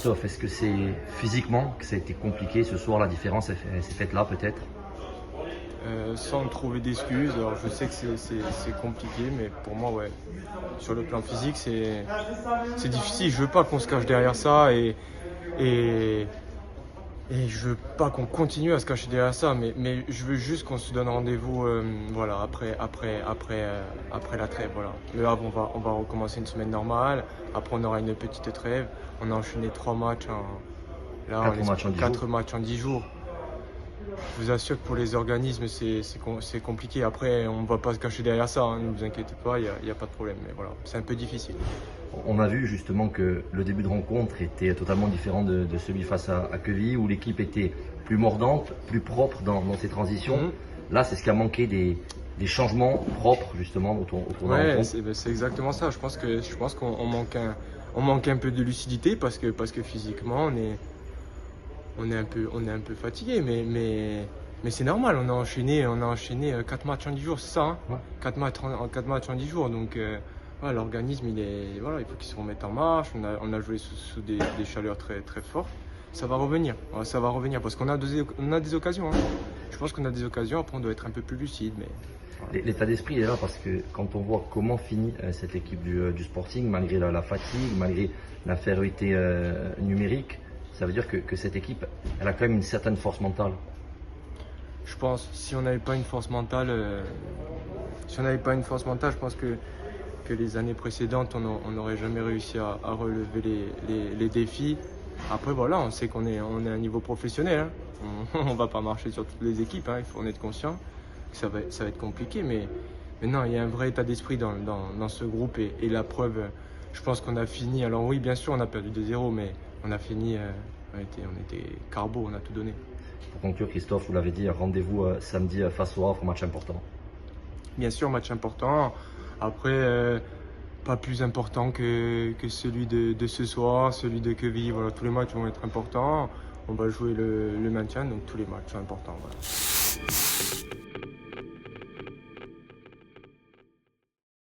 Christophe, est-ce que c'est physiquement que ça a été compliqué ce soir? La différence elle s'est faite là peut-être? Sans trouver d'excuses. Alors je sais que c'est compliqué, mais pour moi, ouais, sur le plan physique, c'est difficile. Je veux pas qu'on se cache derrière ça et, et je veux pas qu'on continue à se cacher derrière ça, mais je veux juste qu'on se donne rendez-vous voilà, après la trêve. Voilà. Là, on va recommencer une semaine normale. Après, on aura une petite trêve. On a enchaîné 3 matchs là, 4 matchs en 10 jours. Je vous assure que pour les organismes, c'est compliqué. Après, on ne va pas se cacher derrière ça, hein, ne vous inquiétez pas, il n'y a pas de problème. Mais voilà, c'est un peu difficile. On a vu justement que le début de rencontre était totalement différent de celui face à Quevilly, où l'équipe était plus mordante, plus propre dans ses transitions. Là, c'est ce qui a manqué, des changements propres justement autour de la rencontre. C'est exactement ça. Je pense qu'on manque un peu de lucidité parce que physiquement, on est un peu fatigué, mais c'est normal. On a enchaîné 4 matchs en 10 jours, c'est ça, hein, Ouais. 4 matchs en 10 jours. Donc voilà, l'organisme, il faut qu'il se remette en marche. On a joué sous des chaleurs très, très fortes. Ça va revenir parce qu'on a des occasions. Hein. Je pense qu'on a des occasions, après on doit être un peu plus lucide. Mais voilà. L'état d'esprit est là parce que quand on voit comment finit cette équipe du Sporting, malgré la fatigue, malgré l'infériorité numérique, ça veut dire que cette équipe, elle a quand même une certaine force mentale. Je pense, si on n'avait pas une force mentale, je pense que les années précédentes, on n'aurait jamais réussi à relever les défis. Après, voilà, on sait qu'on est à un niveau professionnel. Hein. On ne va pas marcher sur toutes les équipes, hein, il faut en être conscient. Ça va être compliqué, mais non, il y a un vrai état d'esprit dans ce groupe et la preuve, je pense qu'on a fini. Alors oui, bien sûr, on a perdu 2-0, mais on a fini, on était carbo, on a tout donné. Pour conclure, Christophe, vous l'avez dit, rendez-vous samedi face au Havre, match important. Bien sûr, match important. Après, pas plus important que celui de ce soir, celui de Quevilly. Voilà, tous les matchs vont être importants. On va jouer le maintien, donc tous les matchs sont importants. Voilà.